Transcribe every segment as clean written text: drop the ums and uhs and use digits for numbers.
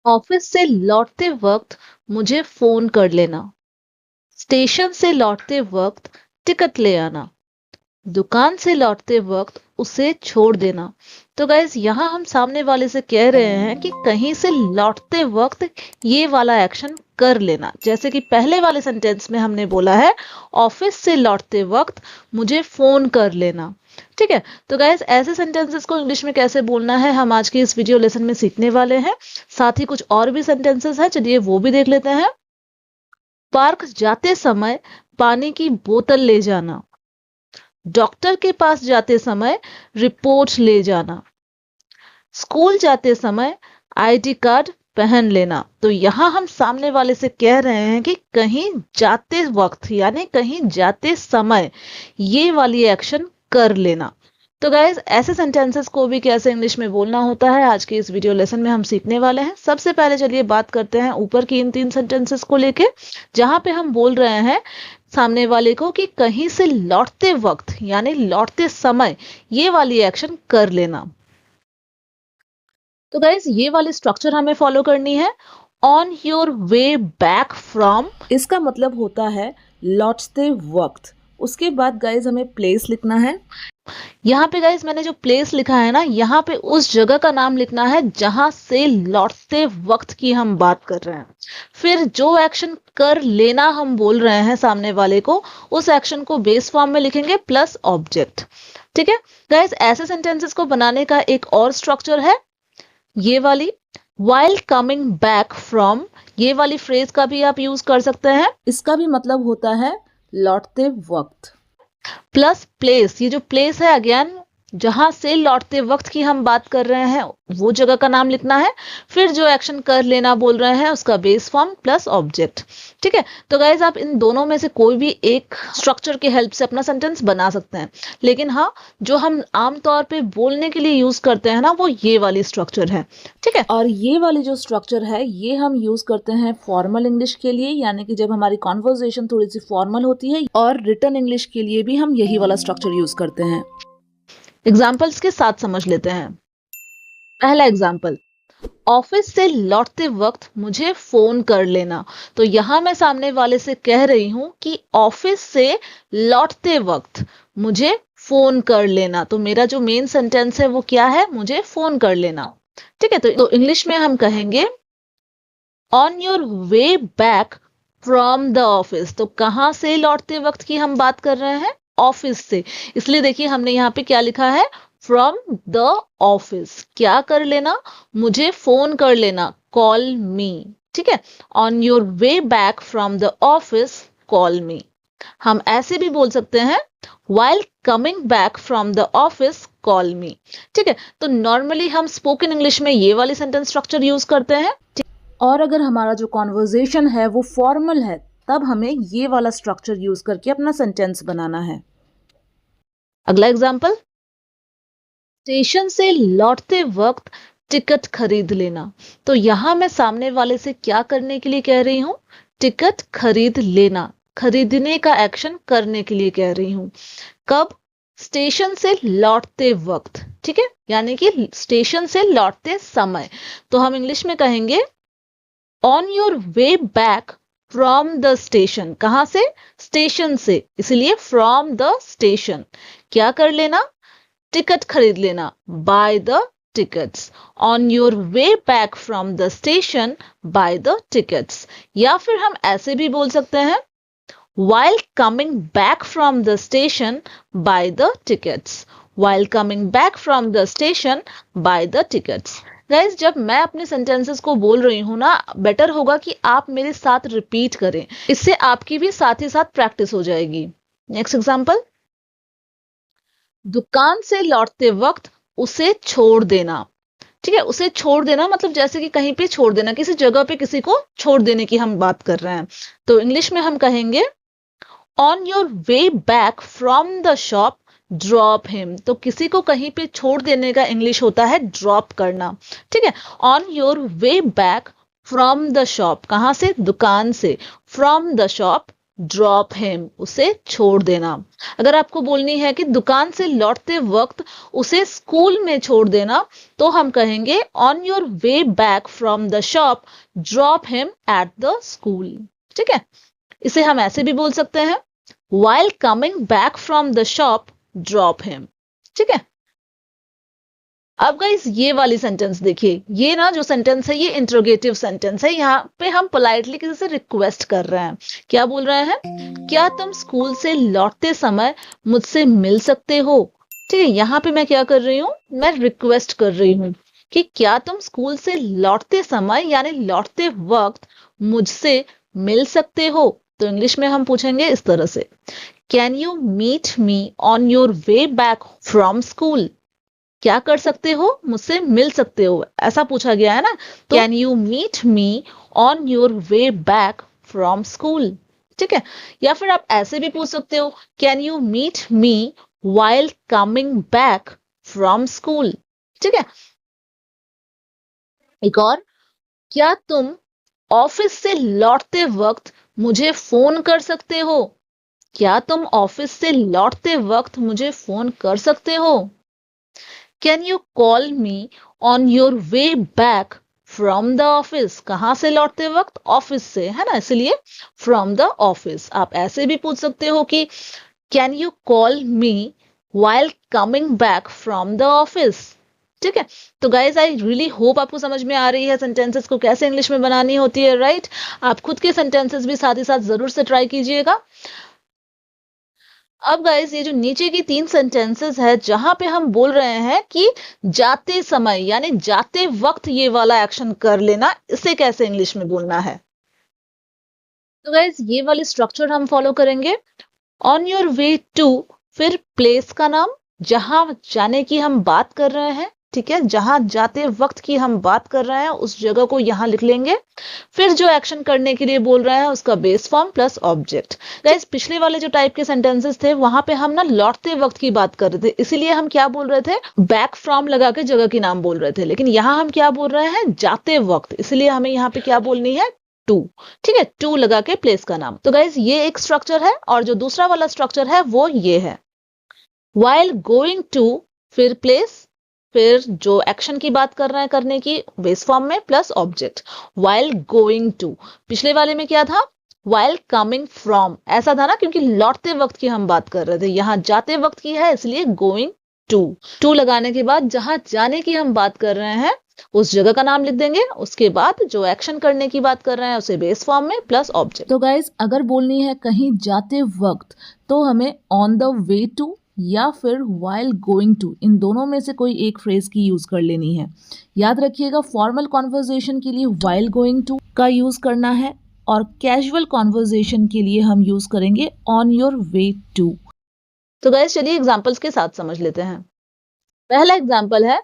Office से लौटते वक्त मुझे फोन कर लेना। स्टेशन से लौटते वक्त टिकट ले आना। दुकान से लौटते वक्त उसे छोड़ देना। तो गाइज यहाँ हम सामने वाले से कह रहे हैं कि कहीं से लौटते वक्त ये वाला एक्शन कर लेना। जैसे कि पहले वाले सेंटेंस में हमने बोला है ऑफिस से लौटते वक्त मुझे फोन कर लेना। ठीक है, तो गाइज ऐसे सेंटेंसेस को इंग्लिश में कैसे बोलना है हम आज के इस वीडियो लेसन में सीखने वाले हैं। साथ ही कुछ और भी सेंटेंसेस हैं, चलिए वो भी देख लेते हैं। पार्क जाते समय पानी की बोतल ले जाना। डॉक्टर के पास जाते समय रिपोर्ट ले जाना। स्कूल जाते समय आईडी कार्ड पहन लेना। तो यहां हम सामने वाले से कह रहे हैं कि कहीं जाते वक्त यानी कहीं जाते समय ये वाली एक्शन कर लेना। तो गाइज ऐसे सेंटेंसेस को भी कैसे इंग्लिश में बोलना होता है आज के इस वीडियो लेसन में हम सीखने वाले हैं। सबसे पहले चलिए बात करते हैं ऊपर की इन 3 सेंटेंसेस को लेके, जहां पे हम बोल रहे हैं सामने वाले को कि कहीं से लौटते वक्त यानी लौटते समय ये वाली एक्शन कर लेना। तो गाइज ये वाली स्ट्रक्चर हमें फॉलो करनी है। On your way back from, इसका मतलब होता है लौटते वक्त। उसके बाद गाइज हमें प्लेस लिखना है। यहाँ पे गाइज मैंने जो प्लेस लिखा है ना, यहाँ पे उस जगह का नाम लिखना है जहां से लौटते वक्त की हम बात कर रहे हैं। फिर जो एक्शन कर लेना हम बोल रहे हैं सामने वाले को, उस एक्शन को बेस फॉर्म में लिखेंगे प्लस ऑब्जेक्ट। ठीक है गाइज, ऐसे सेंटेंसेस को बनाने का एक और स्ट्रक्चर है ये वाली, while coming back from। ये वाली फ्रेज का भी आप यूज कर सकते हैं। इसका भी मतलब होता है लौटते वक्त। प्लस प्लेस, ये जो प्लेस है अगेन जहां से लौटते वक्त की हम बात कर रहे हैं वो जगह का नाम लिखना है। फिर जो एक्शन कर लेना बोल रहे हैं उसका बेस फॉर्म प्लस ऑब्जेक्ट। ठीक है, तो गाइज आप इन दोनों में से कोई भी एक स्ट्रक्चर की हेल्प से अपना सेंटेंस बना सकते हैं, लेकिन हाँ जो हम आमतौर पे बोलने के लिए यूज करते हैं ना वो ये वाली स्ट्रक्चर है। ठीक है, और ये वाली जो स्ट्रक्चर है ये हम यूज करते हैं फॉर्मल इंग्लिश के लिए, यानी कि जब हमारी कॉन्वर्जेशन थोड़ी सी फॉर्मल होती है, और रिटन इंग्लिश के लिए भी हम यही वाला स्ट्रक्चर यूज करते हैं। एग्जाम्पल्स के साथ समझ लेते हैं। पहला एग्जाम्पल, ऑफिस से लौटते वक्त मुझे फोन कर लेना। तो यहां मैं सामने वाले से कह रही हूं कि ऑफिस से लौटते वक्त मुझे फोन कर लेना। तो मेरा जो मेन सेंटेंस है वो क्या है, मुझे फोन कर लेना। ठीक है, तो इंग्लिश में हम कहेंगे on your way back from the office. तो कहां से लौटते वक्त की हम बात कर रहे हैं, ऑफिस से। इसलिए देखिए हमने यहाँ पे क्या लिखा है, फ्रॉम द ऑफिस। क्या कर लेना, मुझे फोन कर लेना, कॉल मी। ठीक है, on your way back from the office call मी। हम ऐसे भी बोल सकते हैं while coming back from the office call me। ठीक है, तो नॉर्मली हम स्पोकन इंग्लिश में ये वाली सेंटेंस स्ट्रक्चर यूज करते हैं। और अगर हमारा जो कॉन्वर्जेशन है वो फॉर्मल है तब हमें ये वाला स्ट्रक्चर यूज करके अपना सेंटेंस बनाना है। अगला एग्जाम्पल, स्टेशन से लौटते वक्त टिकट खरीद लेना। तो यहां मैं सामने वाले से क्या करने के लिए कह रही हूं, टिकट खरीद लेना, खरीदने का एक्शन करने के लिए कह रही हूं। कब, स्टेशन से लौटते वक्त। ठीक है, यानी कि स्टेशन से लौटते समय। तो हम इंग्लिश में कहेंगे on your way back from the station. कहां से, स्टेशन से, इसलिए फ्रॉम द स्टेशन। क्या कर लेना, टिकट खरीद लेना, by the tickets. On your way back from the station by the tickets. या फिर हम ऐसे भी बोल सकते हैं while coming back from the station buy the tickets। while coming back from the station buy the tickets। Guys जब मैं अपने सेंटेंसेस को बोल रही हूं ना, बेटर होगा कि आप मेरे साथ रिपीट करें, इससे आपकी भी साथ ही साथ प्रैक्टिस हो जाएगी। नेक्स्ट एग्जांपल, दुकान से लौटते वक्त उसे छोड़ देना। ठीक है, उसे छोड़ देना मतलब जैसे कि कहीं पे छोड़ देना, किसी जगह पे किसी को छोड़ देने की हम बात कर रहे हैं। तो इंग्लिश में हम कहेंगे on your way back from the shop drop him. तो किसी को कहीं पे छोड़ देने का इंग्लिश होता है ड्रॉप करना। ठीक है, on your way back from the shop, कहां से, दुकान से, from the shop drop him, उसे छोड़ देना। अगर आपको बोलनी है कि दुकान से लौटते वक्त उसे स्कूल में छोड़ देना, तो हम कहेंगे on your way back from the shop drop him at the school. ठीक है, इसे हम ऐसे भी बोल सकते हैं, while coming back from the shop drop him। ठीक है, अब गाइस ये वाली सेंटेंस देखिए, ये ना जो सेंटेंस है ये इंट्रोगेटिव सेंटेंस है। यहाँ पे हम पोलाइटली किसी से रिक्वेस्ट कर रहे हैं। क्या बोल रहे हैं? क्या तुम स्कूल से लौटते समय मुझसे मिल सकते हो? ठीक है, यहाँ पे मैं क्या कर रही हूँ, मैं रिक्वेस्ट कर रही हूँ कि क्या तुम स्कूल से लौटते समय यानी लौटते वक्त मुझसे मिल सकते हो। तो इंग्लिश में हम पूछेंगे इस तरह से, can you meet me on your way back from school. क्या कर सकते हो, मुझसे मिल सकते हो, ऐसा पूछा गया है ना। तो can you meet me on your way back from school. ठीक है, या फिर आप ऐसे भी पूछ सकते हो, can you meet me while coming back from school. ठीक है, एक और, क्या तुम ऑफिस से लौटते वक्त मुझे फोन कर सकते हो। क्या तुम ऑफिस से लौटते वक्त मुझे फोन कर सकते हो। Can you call me on your way back from the office. कहां से लौटते वक्त, ऑफिस से, है ना, इसलिए फ्रॉम द ऑफिस। आप ऐसे भी पूछ सकते हो कि can you call me while coming back from the office. ठीक है, तो गाइज आई रियली होप आपको समझ में आ रही है सेंटेंसेस को कैसे इंग्लिश में बनानी होती है, राइट। आप खुद के सेंटेंसेस भी साथ ही साथ जरूर से ट्राई कीजिएगा। अब गाइज ये जो नीचे की 3 सेंटेंसेस है जहां पे हम बोल रहे हैं कि जाते समय यानी जाते वक्त ये वाला एक्शन कर लेना, इसे कैसे इंग्लिश में बोलना है। तो गाइज ये वाली स्ट्रक्चर हम फॉलो करेंगे। ऑन योर वे टू, फिर प्लेस का नाम, जहां जाने की हम बात कर रहे हैं। ठीक है, जहां जाते वक्त की हम बात कर रहे हैं उस जगह को यहां लिख लेंगे। फिर जो एक्शन करने के लिए बोल रहे हैं उसका base form plus object. Guys पिछले वाले जो टाइप के सेंटेंसेस थे वहां पे हम ना लौटते वक्त की बात कर रहे थे, इसीलिए हम क्या बोल रहे थे, बैक फ्रॉम लगा के जगह के नाम बोल रहे थे। लेकिन यहाँ हम क्या बोल रहे हैं, जाते वक्त, इसलिए हमें यहाँ पे क्या बोलनी है, टू। ठीक है, टू लगा के प्लेस का नाम। तो गाइज ये एक स्ट्रक्चर है, और जो दूसरा वाला स्ट्रक्चर है वो ये है, while गोइंग टू, फिर प्लेस, फिर जो एक्शन की बात कर रहे हैं करने की बेस फॉर्म में plus object. while going to, पिछले वाले में क्या था, while कमिंग फ्रॉम, ऐसा था ना, क्योंकि लौटते वक्त की हम बात कर रहे थे, यहाँ जाते वक्त की है इसलिए गोइंग टू। टू लगाने के बाद जहां जाने की हम बात कर रहे हैं उस जगह का नाम लिख देंगे, उसके बाद जो एक्शन करने की बात कर रहे हैं उसे बेस फॉर्म में प्लस ऑब्जेक्ट। तो गाइज अगर बोलनी है कहीं जाते वक्त तो हमें ऑन द वे टू या फिर while गोइंग टू, इन दोनों में से कोई एक फ्रेज की यूज कर लेनी है। याद रखिएगा फॉर्मल कॉन्वर्जेशन के लिए while गोइंग टू का यूज करना है, और कैजुअल कॉन्वर्जेशन के लिए हम यूज करेंगे ऑन योर वे टू। तो गाइस चलिए एग्जांपल्स के साथ समझ लेते हैं। पहला एग्जांपल है,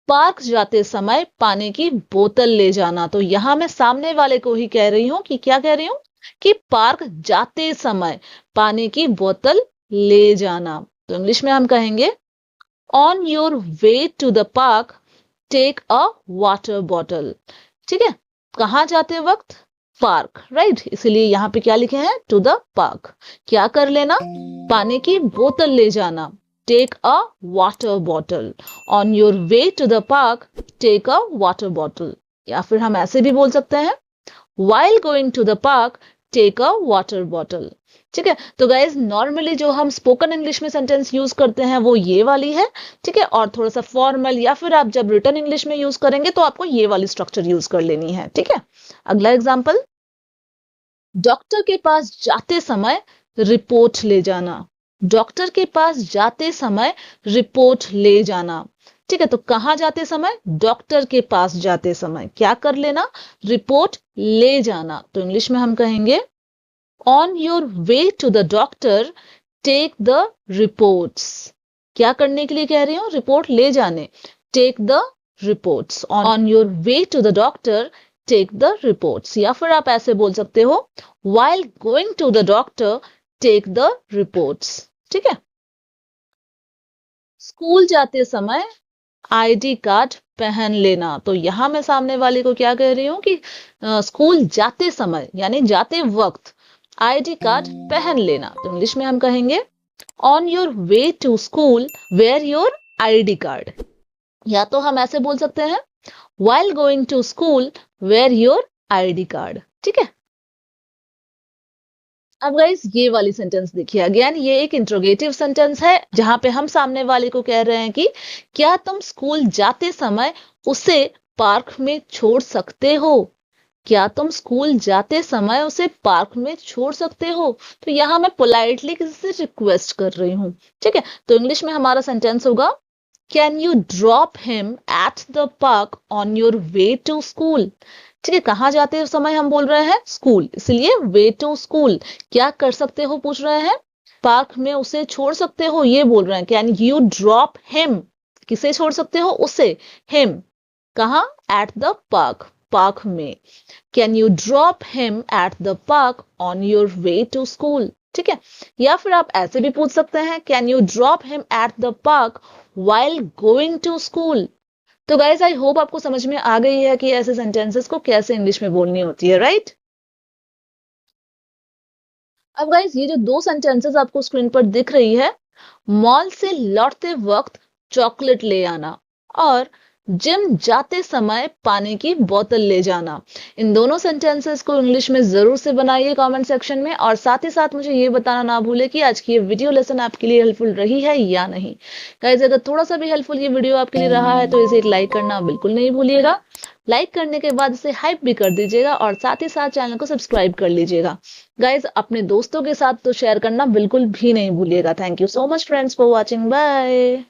पार्क जाते समय पानी की बोतल ले जाना। तो यहां मैं सामने वाले को ही कह रही हूं कि क्या कह रही हूं, कि पार्क जाते समय पानी की बोतल ले जाना। तो इंग्लिश में हम कहेंगे on your way to the park take a water bottle. ठीक है, कहां जाते वक्त, पार्क, राइट, इसीलिए यहां पे क्या लिखे हैं, टू द पार्क। क्या कर लेना, पानी की बोतल ले जाना, take a water bottle. On your way to the park take a water bottle. या फिर हम ऐसे भी बोल सकते हैं, while going to the park take a water bottle. ठीक है, तो गाइज नॉर्मली जो हम स्पोकन इंग्लिश में सेंटेंस यूज करते हैं वो ये वाली है। ठीक है, और थोड़ा सा फॉर्मल या फिर आप जब रिटन इंग्लिश में यूज करेंगे तो आपको ये वाली स्ट्रक्चर यूज कर लेनी है। ठीक है, अगला एग्जाम्पल, डॉक्टर के पास जाते समय रिपोर्ट ले जाना। डॉक्टर के पास जाते समय रिपोर्ट ले जाना। ठीक है, तो कहां जाते समय, डॉक्टर के पास जाते समय क्या कर लेना, रिपोर्ट ले जाना। तो इंग्लिश में हम कहेंगे on your way to the doctor take the reports. क्या करने के लिए कह रही हूं, रिपोर्ट ले जाने, take the reports. On your way to the doctor take the reports. या फिर आप ऐसे बोल सकते हो, while going to the doctor take the reports. ठीक है, स्कूल जाते समय आईडी कार्ड पहन लेना। तो यहां मैं सामने वाले को क्या कह रही हूं कि स्कूल जाते समय यानी जाते वक्त आईडी कार्ड पहन लेना। तो इंग्लिश में हम कहेंगे on your way to school wear your ID card. या तो हम ऐसे बोल सकते हैं while going to school wear your ID card. ठीक है। अब गाइस ये वाली सेंटेंस देखिए, अगेन ये एक इंट्रोगेटिव सेंटेंस है जहां पे हम सामने वाले को कह रहे हैं कि क्या तुम स्कूल जाते समय उसे पार्क में छोड़ सकते हो। क्या तुम स्कूल जाते समय उसे पार्क में छोड़ सकते हो। तो यहाँ मैं पोलाइटली किसी से रिक्वेस्ट कर रही हूँ। ठीक है। तो इंग्लिश में हमारा सेंटेंस होगा can you drop him at the park on your way to school. ठीक है। कहाँ जाते समय हम बोल रहे हैं स्कूल, इसलिए वे टू स्कूल। क्या कर सकते हो पूछ रहे हैं, पार्क में उसे छोड़ सकते हो ये बोल रहे हैं। कैन यू ड्रॉप हिम, किसे छोड़ सकते हो, उसे। हिम कहाँ, एट द पार्क, पार्क में। Can you drop him at the park on your way to school. ठीक है। या फिर आप ऐसे भी पूछ सकते हैं can you drop him at the park while going to school. तो गाइस आई होप आपको समझ में आ गई है कि ऐसे सेंटेंसेस को कैसे इंग्लिश में बोलनी होती है, राइट। अब गाइस ये जो दो सेंटेंसेस आपको स्क्रीन पर दिख रही है, मॉल से लौटते वक्त चॉकलेट ले आना और जिम जाते समय पानी की बोतल ले जाना, इन दोनों सेंटेंसेस को इंग्लिश में जरूर से बनाइए कमेंट सेक्शन में। और साथ ही साथ मुझे ये बताना ना भूले कि आज की ये वीडियो लेसन आपके लिए हेल्पफुल रही है या नहीं। गाइस अगर थोड़ा सा भी हेल्पफुल ये वीडियो आपके लिए रहा है तो इसे एक लाइक करना बिल्कुल नहीं भूलिएगा। लाइक करने के बाद इसे हाइप भी कर दीजिएगा और साथ ही साथ चैनल को सब्सक्राइब कर लीजिएगा। गाइज अपने दोस्तों के साथ तो शेयर करना बिल्कुल भी नहीं भूलिएगा। Thank you so much friends for watching, bye.